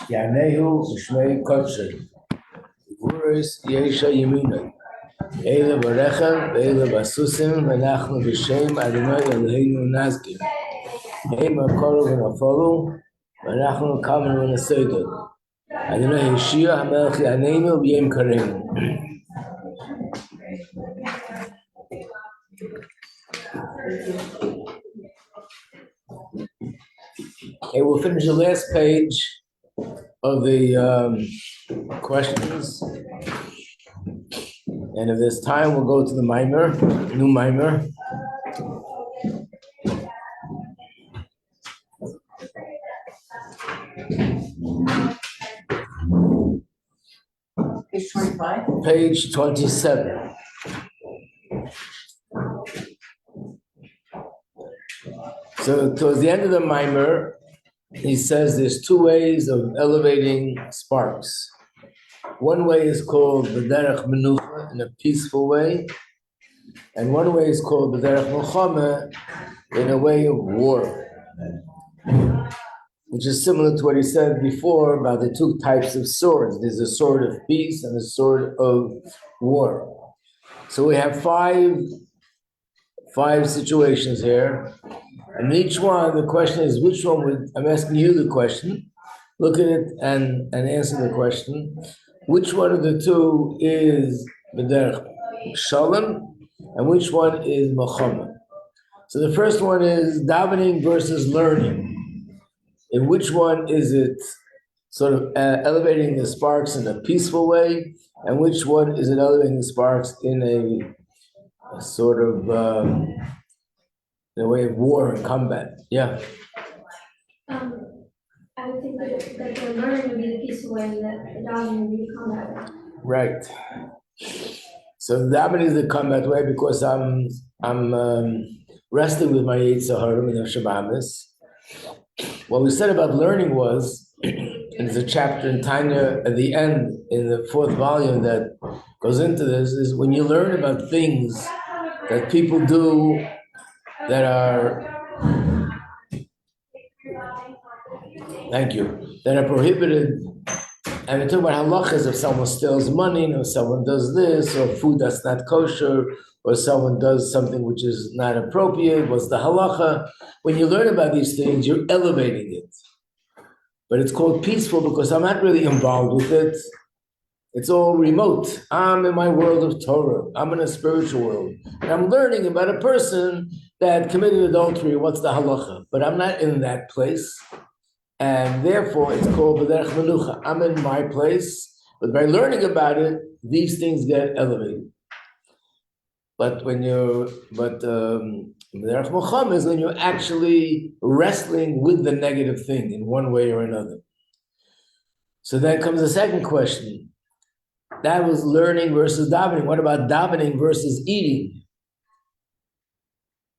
Yanehu Shmei Kotzer, Vuris Yesha Yemina, Eila Barecha, Eila Basusim, Menachnu B'Shem Adonai Eloheinu Nazkim, Eima Korov V'Nafolu, Menachnu Kamen V'Naseidah, Adonai Yeshua HaMelech Yaneinu B'Yem Kareinu. Okay, we'll finish the last page of the questions. And if there's time, we'll go to the mimer, new mimer. Page 25? Page 27. So towards the end of the mimer, he says there's two ways of elevating sparks. One way is called b'derech menucha, in a peaceful way, and one way is called b'derech milchama, in a way of war, which is similar to what he said before about the two types of swords. There's a sword of peace and a sword of war. So we have five situations here, and each one, the question is which one would, I'm asking you the question, look at it and answer the question. Which one of the two is b'derech shalom, and which one is milchama? So the first one is davening versus learning. In which one is it sort of elevating the sparks in a peaceful way, and which one is it elevating the sparks in a sort of in a way of war and combat? Yeah. I would think that the learning would be the peaceful way, and that the davening would be the combat way. Right. So the davening is the combat way because I'm wrestling with my Yetzer Hara in the Shabbat. What we said about learning was, and there's a chapter in Tanya at the end in the 4th volume that goes into this, is when you learn about things that people do that are, that are prohibited, and we talk about halachas, if someone steals money, or someone does this, or food that's not kosher, or someone does something which is not appropriate, what's the halacha? When you learn about these things, you're elevating it. But it's called peaceful because I'm not really involved with it. It's all remote. I'm in my world of Torah. I'm in a spiritual world. And I'm learning about a person that committed adultery, what's the halacha? But I'm not in that place. And therefore, it's called b'derech menucha. I'm in my place. But by learning about it, these things get elevated. But b'derech milchama is when you're actually wrestling with the negative thing in one way or another. So then comes the second question. That was learning versus davening. What about davening versus eating?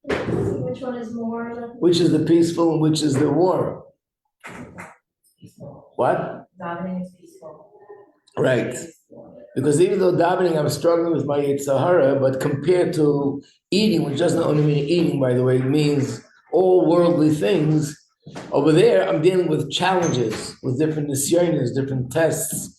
Which one is more? Which is the peaceful and which is the war? What? Davening is peaceful. Right. Because even though davening, I'm struggling with my Yetzer Hara, but compared to eating, which doesn't only mean eating, by the way, it means all worldly things. Over there, I'm dealing with challenges, with different nisyonos, different tests,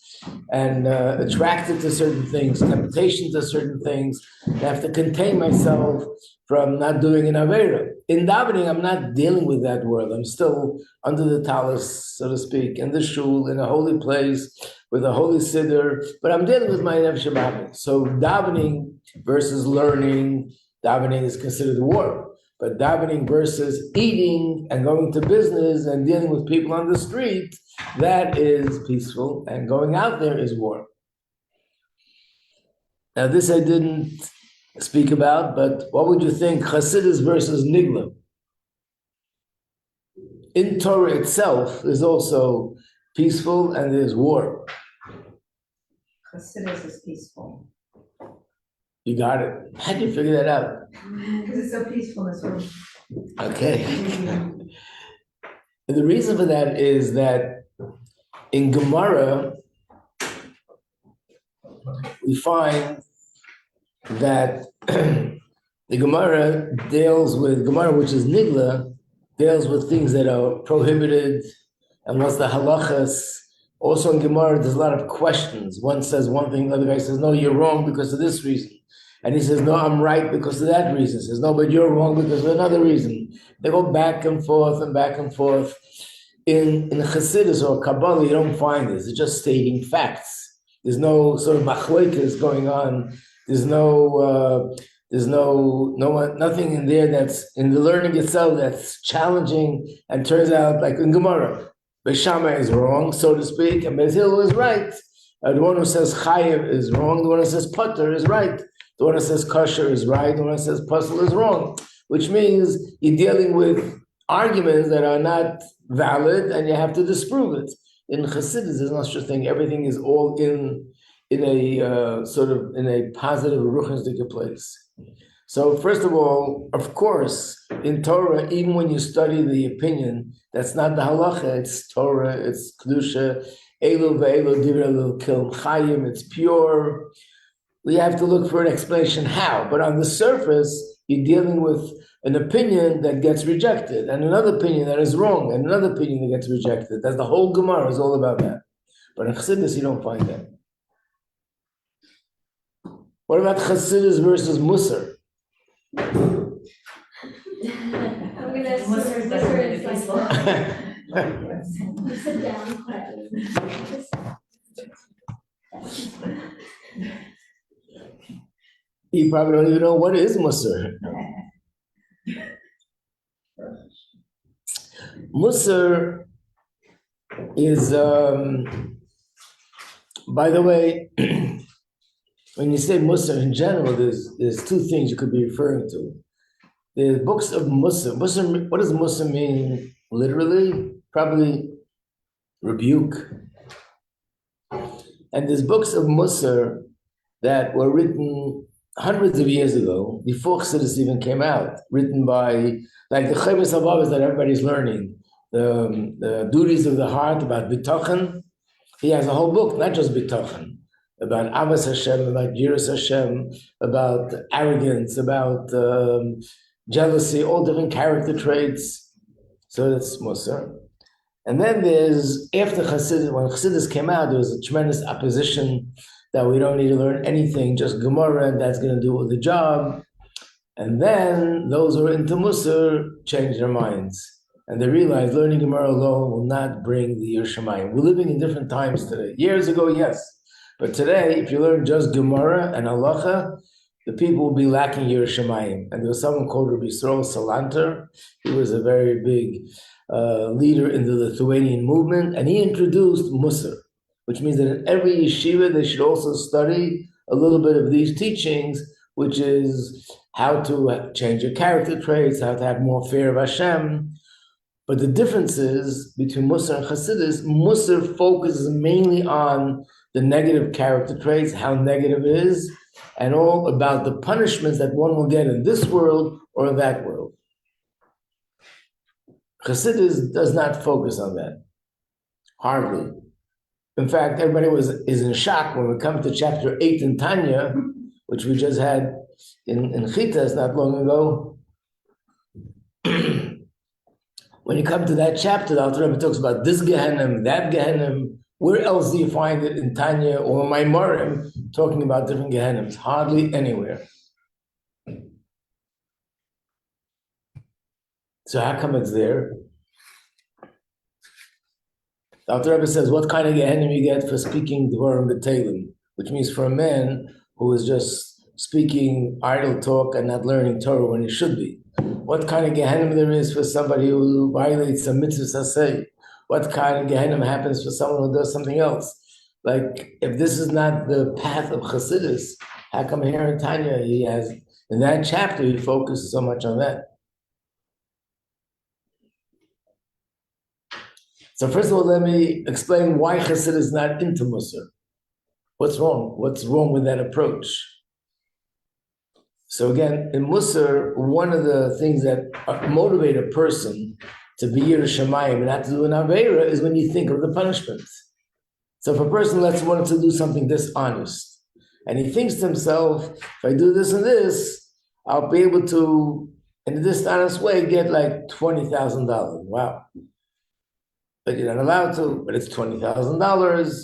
and attracted to certain things, temptation to certain things. I have to contain myself from not doing an avera. In davening, I'm not dealing with that world. I'm still under the talis, so to speak, in the shul, in a holy place, with a holy siddur, but I'm dealing with my nefesh haba'amis. So davening versus learning, davening is considered war. But davening versus eating and going to business and dealing with people on the street, that is peaceful, and going out there is war. Now this I didn't speak about, but what would you think, Chassidus versus Nigla? In Torah itself, there's also peaceful and there's war. Chassidus is peaceful. You got it. How do you figure that out? Because it's so peaceful in this room. Okay. And the reason for that is that in Gemara, we find that the Gemara deals with, Gemara which is Nigla, deals with things that are prohibited, And what's the halachas? Also in Gemara, there's a lot of questions. One says one thing, the other guy says, no, you're wrong because of this reason. And he says, no, I'm right because of that reason. He says, no, but you're wrong because of another reason. They go back and forth and back and forth. In Chassidus or Kabbalah, you don't find this. It's just stating facts. There's no sort of machlokas going on. There's nothing in there that's in the learning itself that's challenging and turns out like in Gemara. Beis Shammai is wrong, so to speak, and Beis Hillel is right. The one who says chayev is wrong. The one who says putter is right. The one who says kosher is right. The one who says puzzle is wrong. Which means you're dealing with arguments that are not valid, and you have to disprove it. In Chassidus, there's no such thing. Everything is all in a sort of in a positive ruchnistic place. So first of all, of course, in Torah, even when you study the opinion, that's not the halacha. It's Torah. It's kedusha. Elu ve'elu divrei kilm chayim. It's pure. We have to look for an explanation how. But on the surface, you're dealing with an opinion that gets rejected, and another opinion that is wrong, and another opinion that gets rejected. That's the whole Gemara is all about that. But in Chassidus, you don't find that. What about Chassidus versus Musar? I'm gonna assume Musar is Musar better is than like peaceful. you sit down quietly. You probably don't even know what is Musar. Musar is, by the way, when you say Musar in general, there's two things you could be referring to. The books of Musar. What does Musar mean literally? Probably rebuke. And there's books of Musar that were written hundreds of years ago, before Chassidus even came out, written by, like the Teves that everybody's learning, the duties of the heart about bitachon. He has a whole book, not just bitachon, about Avas Hashem, about Yiras Hashem, about arrogance, about jealousy, all different character traits. So that's Musar. And then there's, after Chassidus, when Chassidus came out, there was a tremendous opposition that we don't need to learn anything, just Gemara, and that's going to do the job. And then those who are into Musar changed their minds. And they realized learning Gemara alone will not bring the Yerushalayim. We're living in different times today. Years ago, yes. But today, if you learn just Gemara and Halacha, the people will be lacking Yerushalayim. And there was someone called Rabbi Yisrael Salanter. He was a very big leader in the Lithuanian movement. And he introduced Musar, which means that in every yeshiva, they should also study a little bit of these teachings, which is how to change your character traits, how to have more fear of Hashem. But the difference is between Musar and Chassidus, Musar focuses mainly on the negative character traits, how negative it is, and all about the punishments that one will get in this world or in that world. Chassidus does not focus on that, hardly. In fact, everybody is in shock when we come to chapter 8 in Tanya, which we just had in Chitas not long ago. When you come to that chapter, the Alter Rebbe talks about this Gehenim, that Gehenim. Where else do you find it in Tanya or Maimarim talking about different Gehenims? Hardly anywhere. So how come it's there? The Alter Rebbe says, what kind of Gehenim you get for speaking Dvarim B'Teilim, which means for a man who is just speaking idle talk and not learning Torah when he should be. What kind of Gehenim there is for somebody who violates a mitzvah saseh? What kind of Gehenim happens for someone who does something else? Like, if this is not the path of Chassidus, how come here in Tanya he has, in that chapter, he focuses so much on that? So first of all, let me explain why Chassidus is not into Musar. What's wrong? What's wrong with that approach? So again, in Musar, one of the things that motivate a person to be Yerushalayim and not to do an Aveira is when you think of the punishments. So if a person wanted to do something dishonest, and he thinks to himself, if I do this and this, I'll be able to, in a dishonest way, get like $20,000. Wow. but you're not allowed to, but it's $20,000.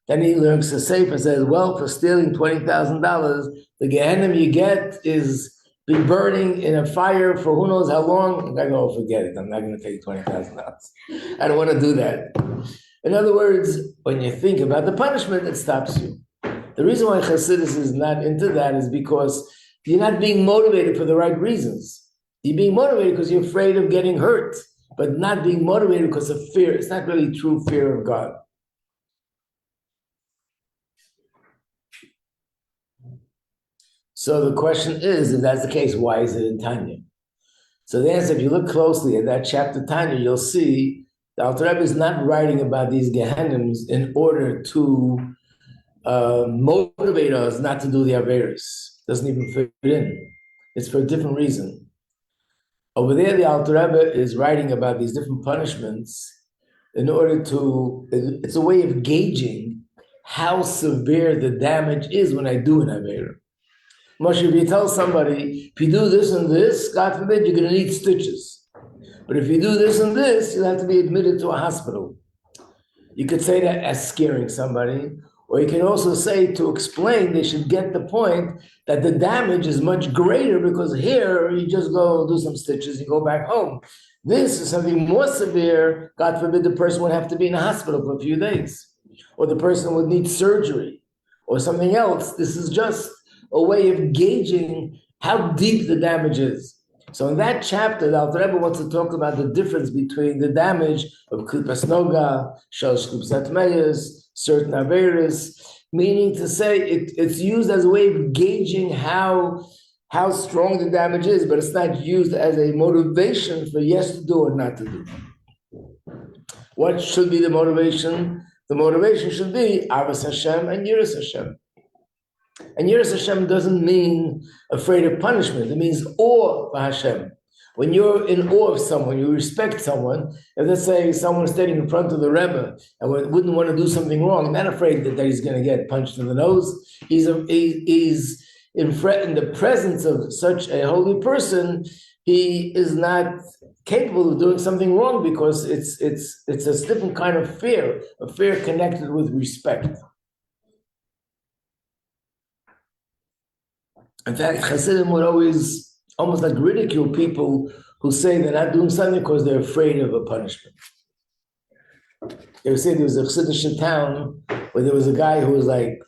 Then he learns to say and says, well, for stealing $20,000, the Gehenna you get is be burning in a fire for who knows how long. I go, forget it. I'm not going to take $20,000. I don't want to do that. In other words, when you think about the punishment, it stops you. The reason why Chassidus is not into that is because you're not being motivated for the right reasons. You're being motivated because you're afraid of getting hurt, but not being motivated because of fear. It's not really true fear of God. So the question is, if that's the case, why is it in Tanya? So the answer, if you look closely at that chapter Tanya, you'll see the Alter Rebbe is not writing about these Gehennims in order to motivate us not to do the Averis. Doesn't even fit in. It's for a different reason. Over there, the Alter Rebbe is writing about these different punishments in order to, it's a way of gauging how severe the damage is when I do an Aver. Moshe, if you tell somebody, if you do this and this, God forbid, you're going to need stitches. But if you do this and this, you'll have to be admitted to a hospital. You could say that as scaring somebody, or you can also say to explain they should get the point that the damage is much greater because here you just go do some stitches, you go back home. This is something more severe. God forbid the person would have to be in a hospital for a few days, or the person would need surgery, or something else. This is just a way of gauging how deep the damage is. So in that chapter, the Alter Rebbe wants to talk about the difference between the damage of Klipas Noga, Shalosh Klipsat Meyes, certain Averis, meaning to say it's used as a way of gauging how strong the damage is, but it's not used as a motivation for yes to do or not to do. What should be the motivation? The motivation should be Avas Hashem and Yiras Hashem. And Yiras Hashem doesn't mean afraid of punishment. It means awe for Hashem. When you're in awe of someone, you respect someone. If let's say someone is standing in front of the Rebbe and wouldn't want to do something wrong, not afraid that he's going to get punched in the nose. He's in the presence of such a holy person. He is not capable of doing something wrong because it's a different kind of fear, a fear connected with respect. In fact, Chassidim would always almost like ridicule people who say they're not doing something because they're afraid of a punishment. They would say there was a Chassidish town where there was a guy who was like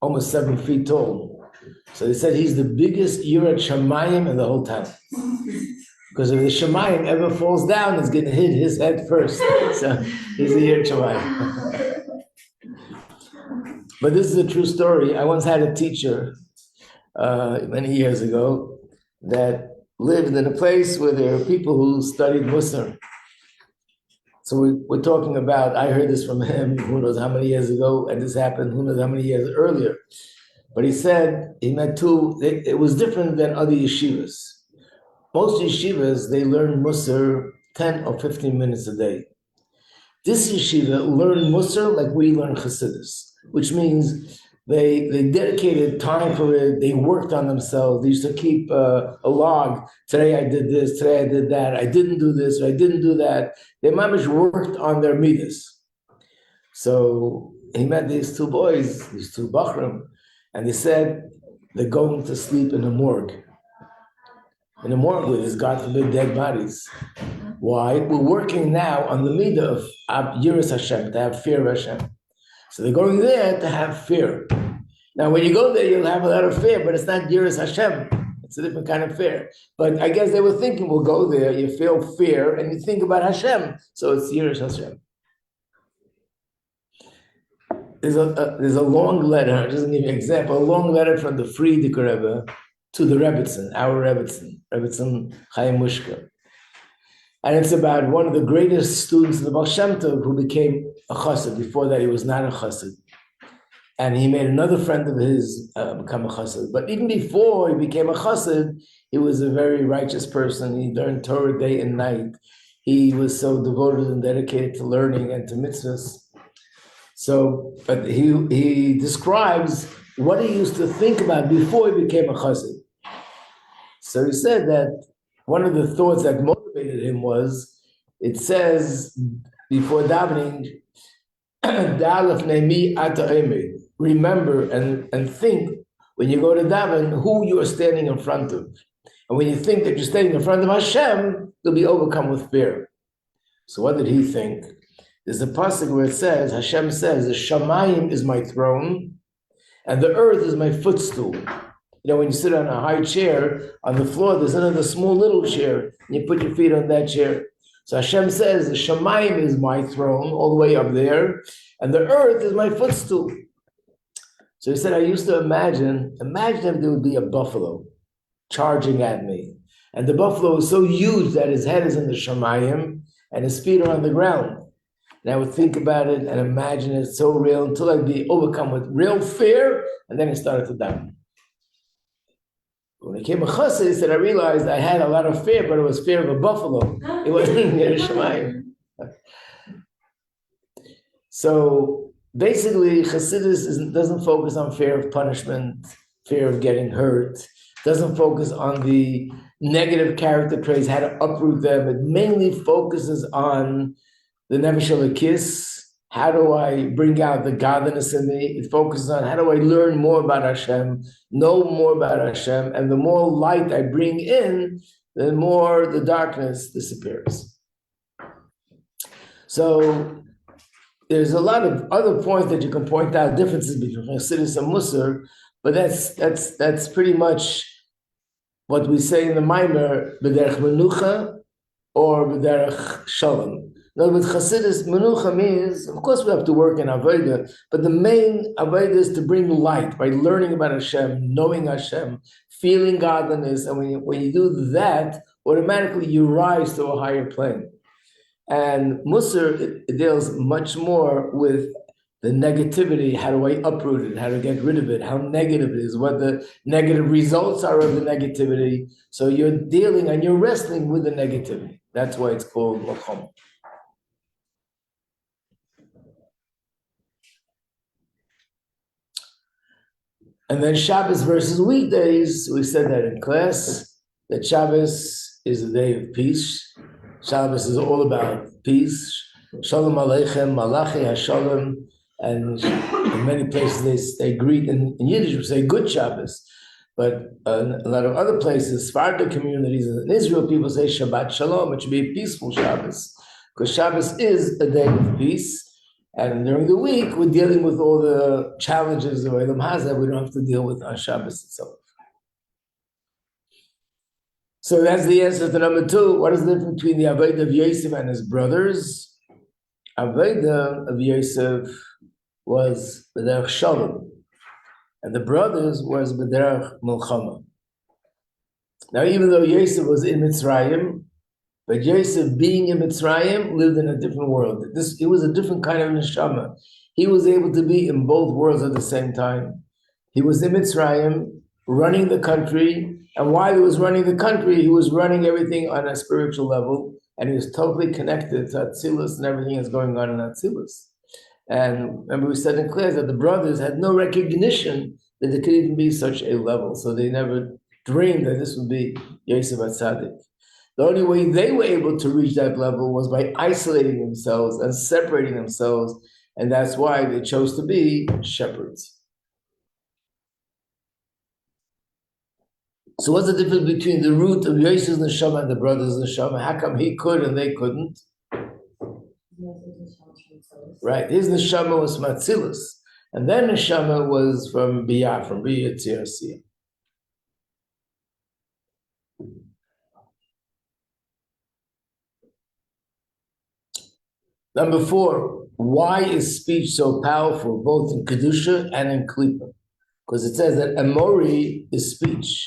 almost 7 feet tall. So they said he's the biggest Yirat Shamayim in the whole town. Because if the Shamayim ever falls down, it's going to hit his head first. So he's a Yirat Shamayim. But this is a true story. I once had a teacher many years ago that lived in a place where there are people who studied Musar. So we're talking about, I heard this from him, who knows how many years ago, and this happened who knows how many years earlier. But he said he met two, it was different than other yeshivas. Most yeshivas, they learn Musar 10 or 15 minutes a day. This yeshiva learned Musar like we learn Chassidus, which means they dedicated time for it. They worked on themselves. They used to keep a log. Today I did this. Today I did that. I didn't do this. Or I didn't do that. They mamish worked on their midas. So he met these two boys, these two bachrim, and they said they're going to sleep in a morgue. In a morgue with, God forbid, dead bodies. Why? We're working now on the midah of Yiras Hashem, to have fear of Hashem. So they're going there to have fear. Now, when you go there, you'll have a lot of fear, but it's not Yiras Hashem. It's a different kind of fear. But I guess they were thinking, we'll go there, you feel fear, and you think about Hashem. So it's Yiras Hashem. There's a long letter, I'll just give you an example, a long letter from the Frierdiker Rebbe to the Rebbitzin, our Rebbitzin Chaim Mushka. And it's about one of the greatest students of the Baal Shem Tov who became a chassid. Before that, he was not a chassid. And he made another friend of his become a chassid. But even before he became a chassid, he was a very righteous person. He learned Torah day and night. He was so devoted and dedicated to learning and to mitzvahs. So, but he describes what he used to think about before he became a chassid. So he said that one of the thoughts that motivated him was, it says, before davening, remember and think when you go to daven who you are standing in front of. And when you think that you're standing in front of Hashem, you'll be overcome with fear. So what did he think? There's a pasuk where it says, Hashem says, the Shamayim is my throne, and the earth is my footstool. You know, when you sit on a high chair, on the floor, there's another small little chair, and you put your feet on that chair. So Hashem says, the Shamayim is my throne, all the way up there, and the earth is my footstool. So he said, I used to imagine if there would be a buffalo charging at me. And the buffalo is so huge that his head is in the Shamayim, and his feet are on the ground. And I would think about it and imagine it so real until I'd be overcome with real fear, and then I started to daven. When I became a chassid, I realized I had a lot of fear, but it was fear of a buffalo. It wasn't near Shemayim. So basically, Chassidus doesn't focus on fear of punishment, fear of getting hurt, doesn't focus on the negative character traits, how to uproot them. It mainly focuses on the Nefesh Elokis. How do I bring out the godliness in me? It focuses on how do I learn more about Hashem, know more about Hashem, and the more light I bring in, the more the darkness disappears. So there's a lot of other points that you can point out, differences between Chassidus and Musar, but that's pretty much what we say in the Maimer, B'derech Menucha or B'derech Shalom. In other words, Chassidus, Menucha means, of course we have to work in Avodah, but the main Avodah is to bring light by learning about Hashem, knowing Hashem, feeling godliness, and when you do that, automatically you rise to a higher plane. And Musar, it deals much more with the negativity, how do I uproot it, how to get rid of it, how negative it is, what the negative results are of the negativity. So you're dealing and you're wrestling with the negativity. That's why it's called Lachom. And then Shabbos versus weekdays, we said that in class, that Shabbos is a day of peace. Shabbos is all about peace. Shalom Aleichem, Malachi HaShalom. And in many places they greet, in Yiddish we say good Shabbos. But a lot of other places, Sephardic communities in Israel, people say Shabbat Shalom. It should be a peaceful Shabbos. Because Shabbos is a day of peace. And during the week, we're dealing with all the challenges of Olam Hazeh we don't have to deal with on Shabbos itself. So that's the answer to number 2. What is the difference between the Avodah of Yosef and his brothers? Avodah of Yosef was B'derech Shalom, and the brothers was B'derech Milchama. Now, even though Yosef was in Mitzrayim, but Yosef, being in Mitzrayim, lived in a different world. It was a different kind of neshama. He was able to be in both worlds at the same time. He was in Mitzrayim, running the country, and while he was running the country, he was running everything on a spiritual level, and he was totally connected to Atzilus and everything that's going on in Atzilus. And remember we said in class that the brothers had no recognition that there could even be such a level, so they never dreamed that this would be Yosef HaTzadik. The only way they were able to reach that level was by isolating themselves and separating themselves, and that's why they chose to be shepherds. So what's the difference between the root of Yosef's neshama and the brothers' neshama? How come he could and they couldn't? Right, his neshama was from Atzilus, and their neshama was from Biyah, from Biyah Tzirasiyah. Number 4, why is speech so powerful, both in Kedusha and in Klippa? Because it says that Amori is speech.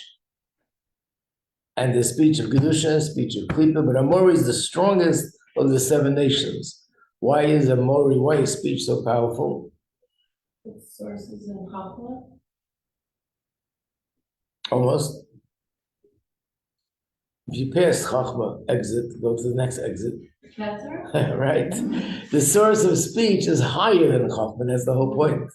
And the speech of Kedusha and speech of Klippa, but Amori is the strongest of the 7 nations. Why is speech so powerful? Its sources in Chachma. Almost. If you pass Chachma exit, go to the next exit. Right. The source of speech is higher than Chachma. That's the whole point.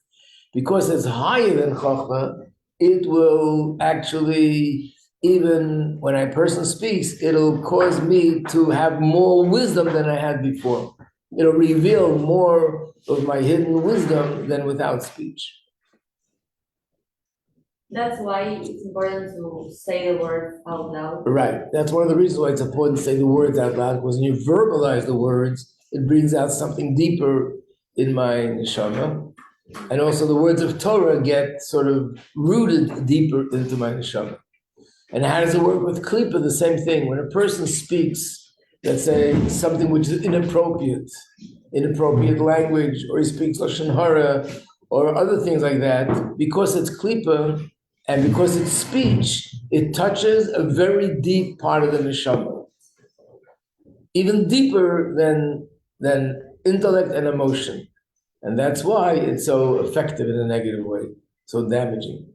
Because it's higher than Chachma, it will actually, even when a person speaks, it'll cause me to have more wisdom than I had before. it'll reveal more of my hidden wisdom than without speech. That's why it's important to say the words out loud. Right. That's one of the reasons why it's important to say the words out loud, because when you verbalize the words, it brings out something deeper in my neshama. And also the words of Torah get sort of rooted deeper into my neshama. And how does it work with klipa? The same thing. When a person speaks, let's say, something which is inappropriate language, or he speaks lashon hara, or other things like that, because it's klipa, and because it's speech, it touches a very deep part of the neshama, even deeper than intellect and emotion, and that's why it's so effective in a negative way, so damaging.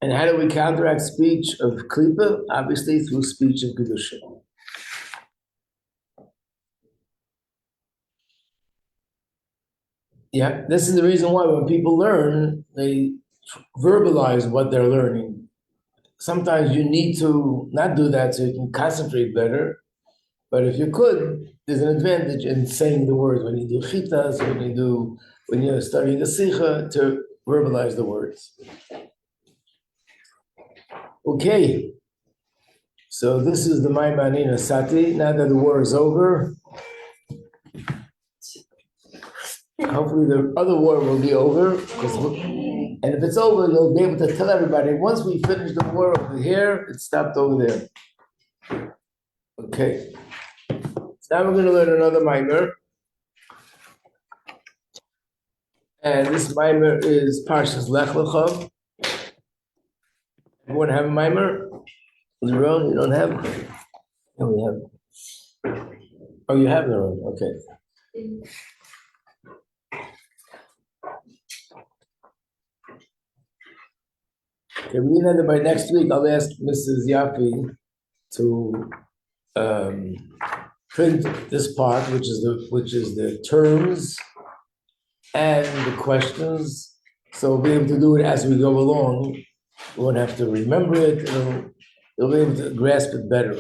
And how do we counteract speech of klipa? Obviously, through speech of kedusha. Yeah, this is the reason why when people learn, they verbalize what they're learning. Sometimes you need to not do that so you can concentrate better. But if you could, there's an advantage in saying the words when you do chitas, when you're studying a sikha, to verbalize the words. Okay, so this is the Maimanina Sati. Now that the war is over, hopefully the other war will be over. And if it's over, you'll be able to tell everybody, once we finish the war over here, it stopped over there. Okay. So now we're going to learn another Maimer. And this Maimer is Parshas Lech Lecha. Everyone have a Maimer? Liron, you don't have? No, we have. Oh, you have Liron, okay. Okay, we know that by next week I'll ask Mrs. Yapi to print this part, which is the terms and the questions. So we'll be able to do it as we go along. We won't have to remember it. You'll be able to grasp it better.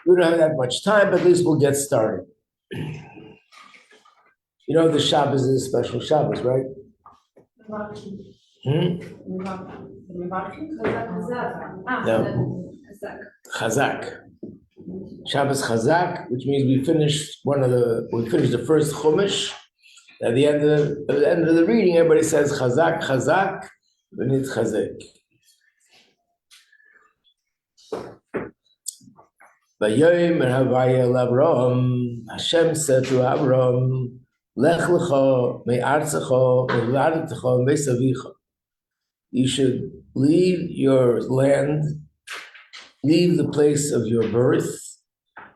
We don't have that much time, but at least we'll get started. You know, the Shabbos is a special Shabbos, right? No. Chazak. Shabbos Chazak, which means we finished the first Chumash. At the end of the reading, everybody says Chazak, Chazak, then it's Chazek. Vayom Havaya L'Avram, Hashem said to Avram, Lech lecha me'artzecha me'vladetecha me'savicha. You should leave your land, leave the place of your birth,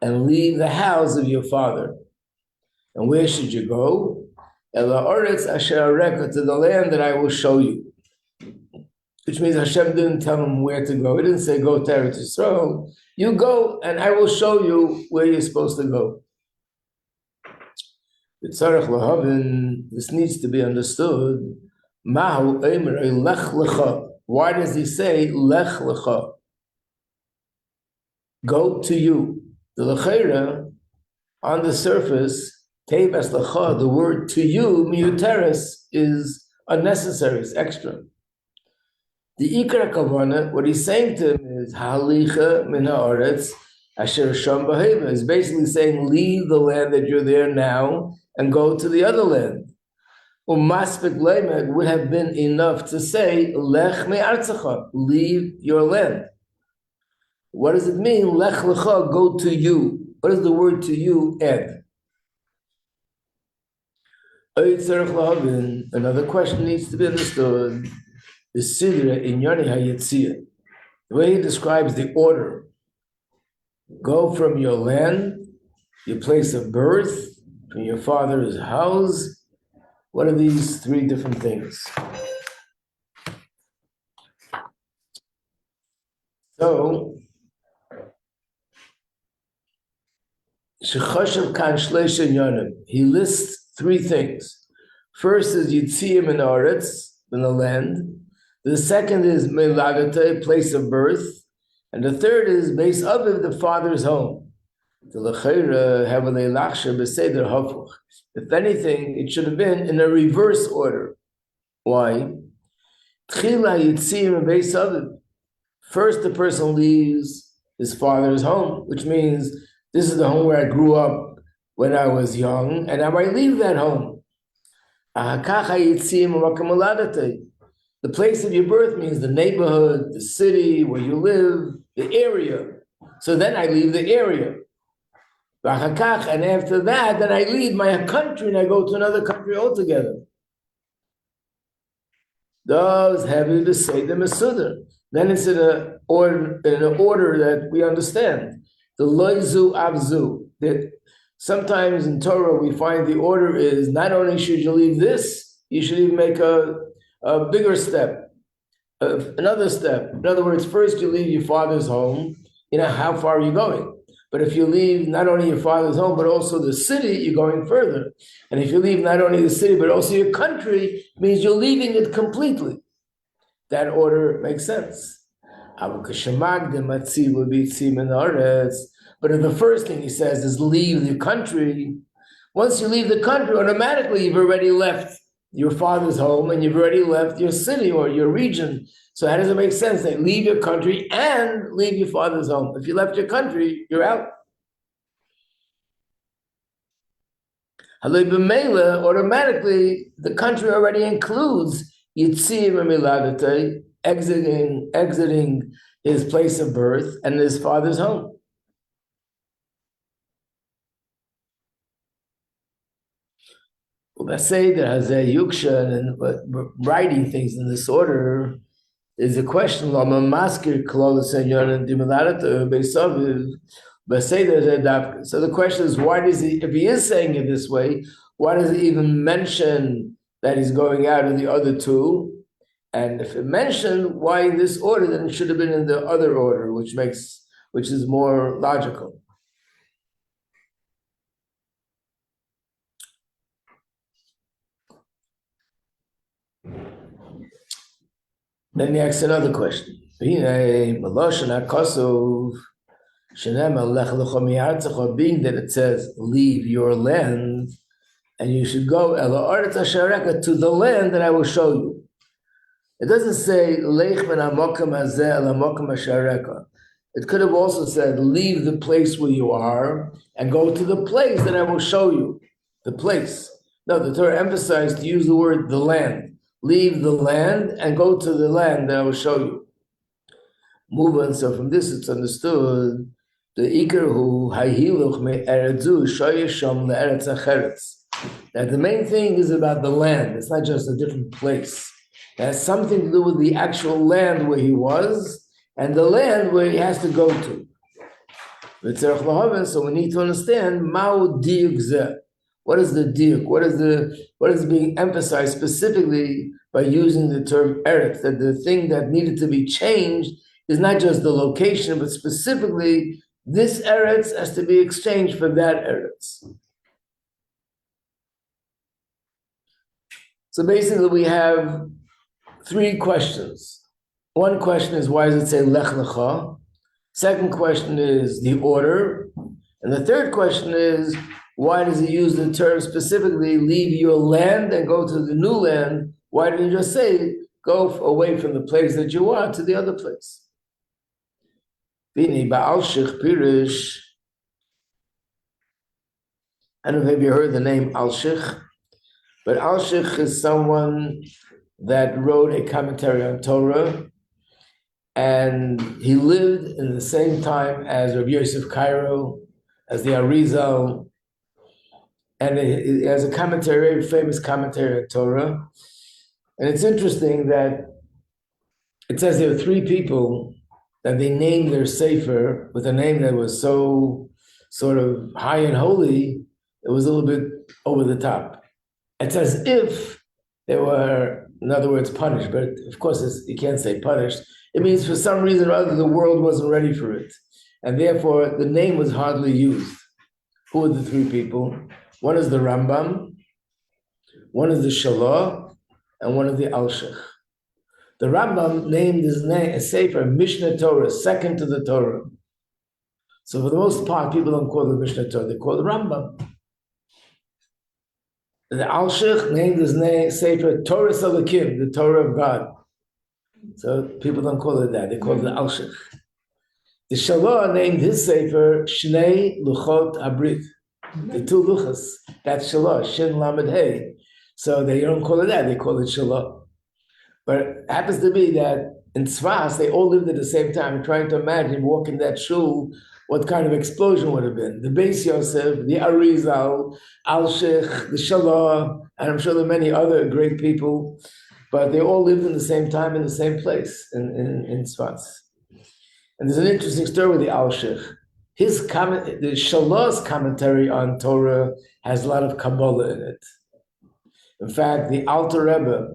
and leave the house of your father. And where should you go? Ela oretz asher areka, to the land that I will show you. Which means Hashem didn't tell him where to go. He didn't say, go to Eretz Yisrael. You go, and I will show you where you're supposed to go. This needs to be understood. Mahu Eimer Lech Lecha. Why does he say Lech Lecha? Go to you. The Lecheira, on the surface, Teves Lecha, the word to you, miuteres, is unnecessary, it's extra. The Ikar Kavana, what he's saying to him is Halicha min haaretz asher sham b'heva, is basically saying leave the land that you're there now and go to the other land. Umaspik leimed would have been enough to say lech me'artzecha, leave your land. What does it mean? Lech lecha, go to you. What does the word to you add? Another question needs to be understood. The Sidra in Yoni HaYetziyah, the way he describes the order, go from your land, your place of birth, from your father's house. What are these three different things? So, he lists three things. First is Yitziyim in Aretz, in the land. The second is Meladata, place of birth. And the third is Beis Aviv, the father's home. If anything, it should have been in a reverse order. Why? First, the person leaves his father's home, which means this is the home where I grew up when I was young, and now I leave that home. The place of your birth means the neighborhood, the city where you live, the area. So then I leave the area. And after that, then I leave my country and I go to another country altogether. Those heavy to say the Masuda. Then it's in an order that we understand. The loizu avzu. That sometimes in Torah we find the order is not only should you leave this, you should even make a bigger step, another step. In other words, first you leave your father's home. You know, how far are you going? But if you leave not only your father's home, but also the city, you're going further. And if you leave not only the city, but also your country, it means you're leaving it completely. That order makes sense. But if the first thing he says is leave the country, once you leave the country, automatically you've already left your father's home and you've already left your city or your region. So how does it make sense that leave your country and leave your father's home? If you left your country, you're out. Automatically, the country already includes Yitzim Miladate, exiting his place of birth and his father's home. Let's say that has a yuksha and writing things in this order is a question. So the question is, why does he, if he is saying it this way, why does he even mention that he's going out in the other two? And if it mentioned why in this order, then it should have been in the other order, which is more logical. Then he asks another question. Being that it says, leave your land, and you should go to the land that I will show you. It doesn't say, it could have also said, leave the place where you are and go to the place that I will show you. The place. No, the Torah emphasized to use the word the land. Leave the land and go to the land that I will show you. Move on. So from this, it's understood the ikar hu hayiluch me eretzu shoyesham leeretz acheretz. That the main thing is about the land. It's not just a different place. It has something to do with the actual land where he was and the land where he has to go to. So we need to understand ma'u diuk zeh. What is the diuk? What is being emphasized specifically by using the term eretz? That the thing that needed to be changed is not just the location, but specifically this eretz has to be exchanged for that eretz. So basically we have three questions. One question is, why does it say lech lecha? Second question is the order. And the third question is, why does he use the term specifically, leave your land and go to the new land? Why didn't he just say, go away from the place that you are to the other place? Bini ba'al shich pirish. I don't know if you heard the name Al-Shich, but Al-Shich is someone that wrote a commentary on Torah, and he lived in the same time as Rabbi Yosef Cairo, as the Arizal, and he has a commentary, a very famous commentary on Torah. And it's interesting that it says there are three people that they named their sefer with a name that was so sort of high and holy, it was a little bit over the top. It's as if they were, in other words, punished, but of course you can't say punished. It means for some reason or other the world wasn't ready for it, and therefore the name was hardly used. Who are the three people? One is the Rambam, one is the Shalah, and one is the Al-Shich. The Rambam named his name a sefer Mishnah Torah, second to the Torah. So for the most part, people don't call it Mishnah Torah; they call it Rambam. The Alshich named his name sefer Torah Salakim, the Torah of God. So people don't call it that; they call it the Alshich. The Shalah named his sefer Shnei Luchot Abrit, the two luchas. That's Shalah, Shin Lamed Hey. So they don't call it that; they call it Shalah. But it happens to be that in Tzfas, they all lived at the same time, trying to imagine walking that shul, what kind of explosion would have been. The Beis Yosef, the Arizal, Alshich, the Shalah, and I'm sure there are many other great people, but they all lived in the same time in the same place in Tzfas. And there's an interesting story with the Alshich. The Shalah's commentary on Torah has a lot of Kabbalah in it. In fact, the Alter Rebbe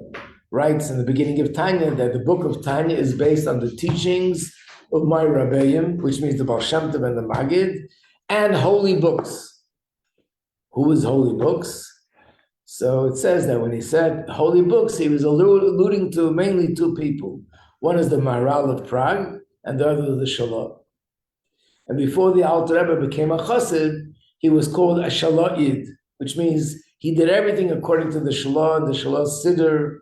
writes in the beginning of Tanya that the book of Tanya is based on the teachings of my Rabbeim, which means the Baal Shem Tov and the Magid, and holy books. Who is holy books? So it says that when he said holy books, he was alluding to mainly two people. One is the Maharal of Prague, and the other is the Shalah. And before the Alter Rebbe became a Chassid, he was called a Shala'id, which means he did everything according to the Shalah and the Shalah Siddur.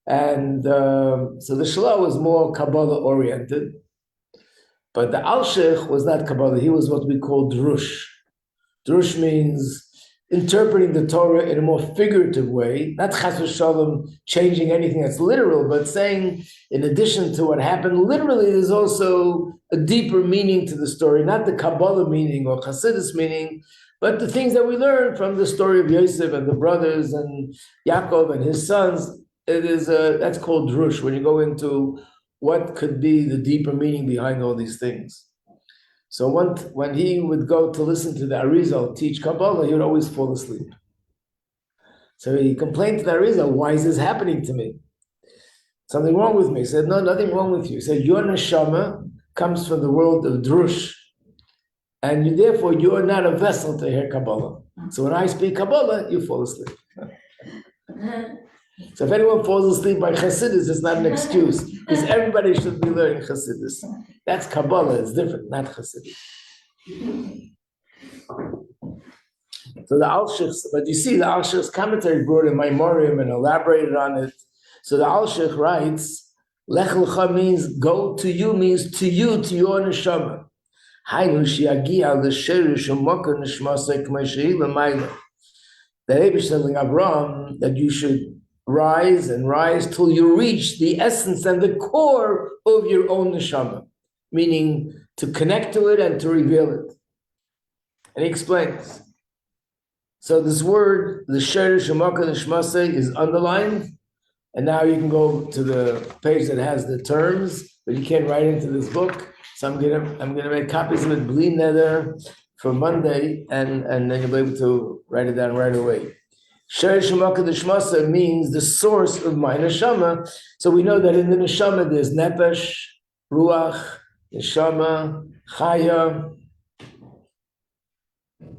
And so the Shalah was more Kabbalah oriented. But the Alshich was not Kabbalah. He was what we call Drush. Drush means interpreting the Torah in a more figurative way, not Chas v'Shalom changing anything that's literal, but saying in addition to what happened literally, there's also a deeper meaning to the story, not the Kabbalah meaning or Chassidus meaning, but the things that we learn from the story of Yosef and the brothers and Yaakov and his sons. It is that's called Drush, when you go into what could be the deeper meaning behind all these things. So when he would go to listen to the Arizal teach Kabbalah, he would always fall asleep. So he complained to the Arizal, why is this happening to me? Something wrong with me. He said, no, nothing wrong with you. He said, your neshama comes from the world of Drush, and therefore you're not a vessel to hear Kabbalah. So when I speak Kabbalah, you fall asleep. So if anyone falls asleep by Chassidus, it's not an excuse, because everybody should be learning Chassidus. That's Kabbalah, it's different, not Chassidus. So the Alshich, but you see the Alshich's commentary brought in Maimorim and elaborated on it. So the Alshich writes, Lech Lecha means go to you, means to you, to your neshama. Hainu shiagia l'sherish u'mokar neshmasei k'may shehi l'mayla. The Rebbe is telling Abraham that you should rise and rise till you reach the essence and the core of your own neshama, meaning to connect to it and to reveal it. And he explains. So this word, the sherish u'mokar neshmasei, is underlined. And now you can go to the page that has the terms, but you can't write into this book. So I'm gonna make copies of it, bli neder, for Monday, and then you'll be able to write it down right away. Sherish u'mokar neshmasei means the source of my neshama. So we know that in the neshama there's nefesh, ruach, neshama, chaya.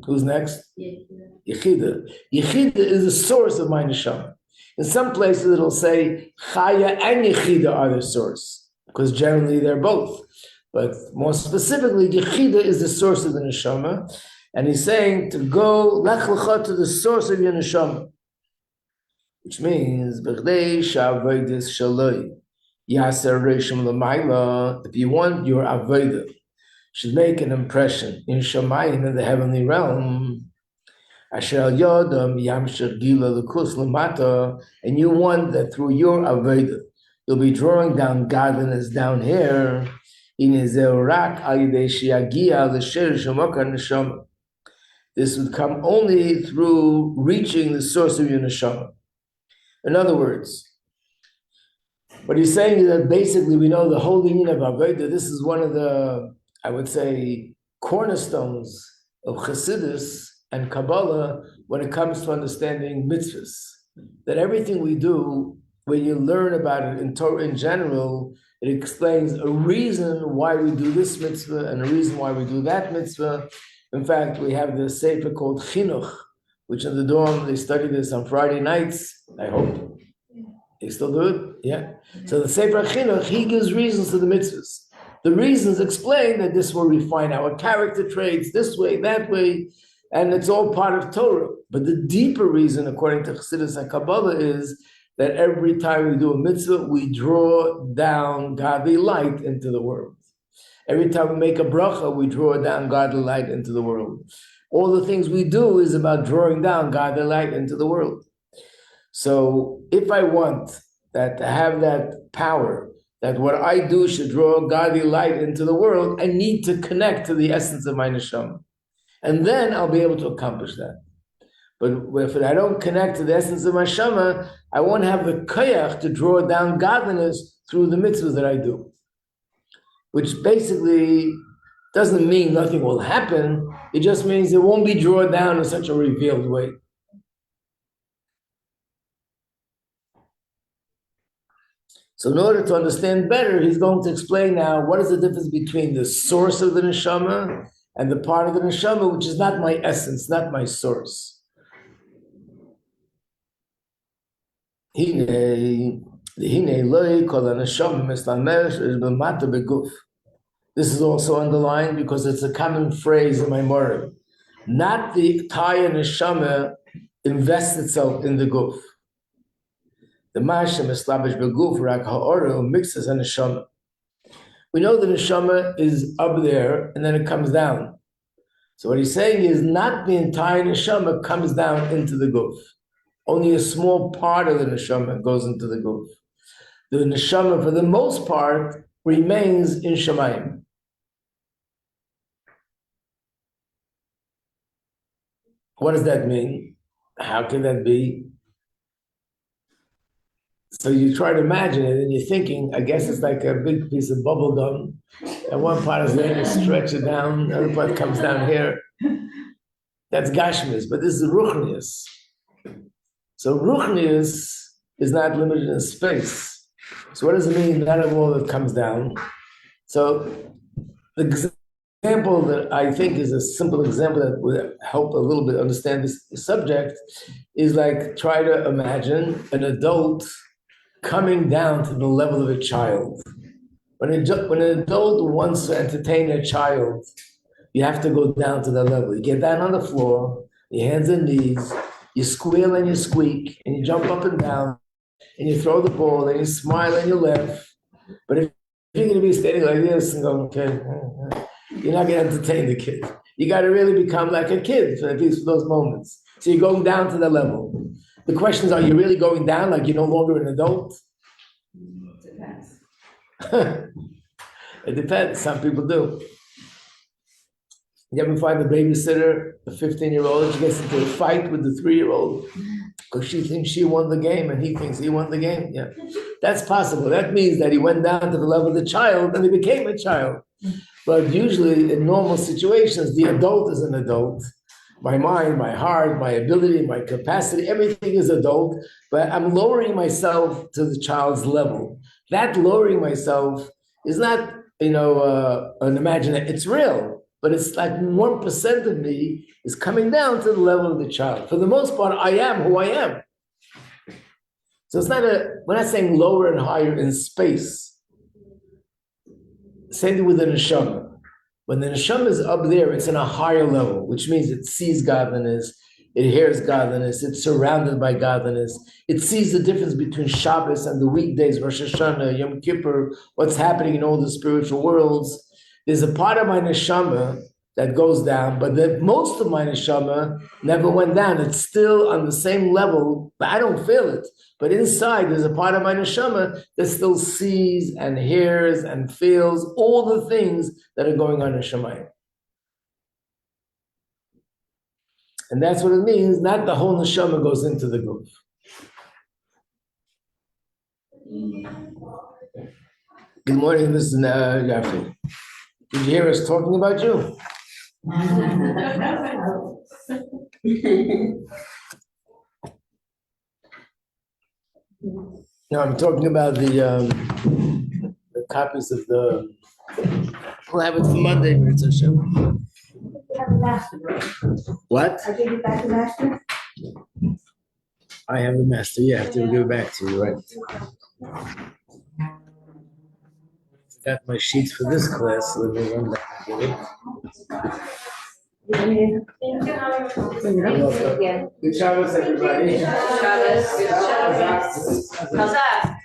Who's next? Yechida. Yechida is the source of my neshama. In some places it'll say Chaya and Yechida are the source, because generally they're both. But more specifically, Yechida is the source of the neshama, and he's saying to go Lech Lecha to the source of your neshama, which means B'chdei she'avodas shaloi yaser reishim l'mayla. If you want your avodah should make an impression in Shamayim, in the heavenly realm. Asher yodam yamshir gila l'kus l'mata, and you want that through your avodah you'll be drawing down godliness down here. This would come only through reaching the source of your neshama. In other words, what he's saying is that basically we know the whole meaning of avodah. This is one of the, I would say, cornerstones of Chassidus and Kabbalah when it comes to understanding mitzvahs. That everything we do, when you learn about it in Torah in general, it explains a reason why we do this mitzvah and a reason why we do that mitzvah. In fact, we have the sefer called Chinuch, which in the dorm they study this on Friday nights, I hope. You still do it? Yeah. So the Sefer Chinuch, he gives reasons to the mitzvahs. The reasons explain that this will refine our character traits, this way, that way, and it's all part of Torah. But the deeper reason, according to Chassidus and Kabbalah, is that every time we do a mitzvah, we draw down godly light into the world. Every time we make a bracha, we draw down godly light into the world. All the things we do is about drawing down godly light into the world. So if I want that to have that power, that what I do should draw godly light into the world, I need to connect to the essence of my neshama. And then I'll be able to accomplish that. But if I don't connect to the essence of my neshama, I won't have the koyach to draw down godliness through the mitzvahs that I do. Which basically doesn't mean nothing will happen. It just means it won't be drawn down in such a revealed way. So in order to understand better, he's going to explain now what is the difference between the source of the neshama and the part of the neshama which is not my essence, not my source. This is also underlined because it's a common phrase in my Maimonides. Not the entire neshama invests itself in the guf. The mashem eslabish beguf rak ha'oru mixes a neshama. We know the neshama is up there and then it comes down. So what he's saying is not the entire neshama comes down into the guf. Only a small part of the neshama goes into the guf. The neshama, for the most part, remains in Shemayim. What does that mean? How can that be? So you try to imagine it and you're thinking, I guess it's like a big piece of bubble gum. And one part is there, you stretch it down, the other part comes down here. That's Gashmis, but this is Ruchnius. So Ruchnius is not limited in space. So what does it mean, not of all that comes down? So the example that I think is a simple example that would help a little bit understand this subject is like try to imagine an adult coming down to the level of a child. When an adult wants to entertain a child, you have to go down to that level. You get down on the floor, your hands and knees, you squeal and you squeak, and you jump up and down, and you throw the ball, and you smile and you laugh. But if you're going to be standing like this and going, okay, you're not going to entertain the kid. You got to really become like a kid, at least for those moments. So you're going down to the level. The question is, are you really going down like you're no longer an adult? Depends. It depends. Some people do. You ever find the babysitter, the 15-year-old, she gets into a fight with the 3-year-old because she thinks she won the game and he thinks he won the game? Yeah, that's possible. That means that he went down to the level of the child and he became a child. But usually in normal situations, the adult is an adult. My mind, my heart, my ability, my capacity, everything is adult, but I'm lowering myself to the child's level. That lowering myself is not, an imagination. It's real, but it's like 1% of me is coming down to the level of the child. For the most part, I am who I am. So it's not we're not saying lower and higher in space. Same thing with the neshama. When the neshama is up there, it's in a higher level, which means it sees godliness, it hears godliness, it's surrounded by godliness. It sees the difference between Shabbos and the weekdays, Rosh Hashanah, Yom Kippur, what's happening in all the spiritual worlds. There's a part of my neshama that goes down, but most of my neshama never went down. It's still on the same level, but I don't feel it. But inside, there's a part of my neshama that still sees and hears and feels all the things that are going on in Shemayim. And that's what it means. Not the whole neshama goes into the guf. Good morning, Mr. Jaffe. Did you hear us talking about you? No, I'm talking about the copies of the. We'll have it for Monday, Mitzvah Hashem. What? I gave it back to Master. I have a master. Yeah, I have to give it back to you, right? Got my sheets for this class. Let me run back and get it. Thank you. Good Shabbos, everybody. Shabbos. Shabbos. How's that?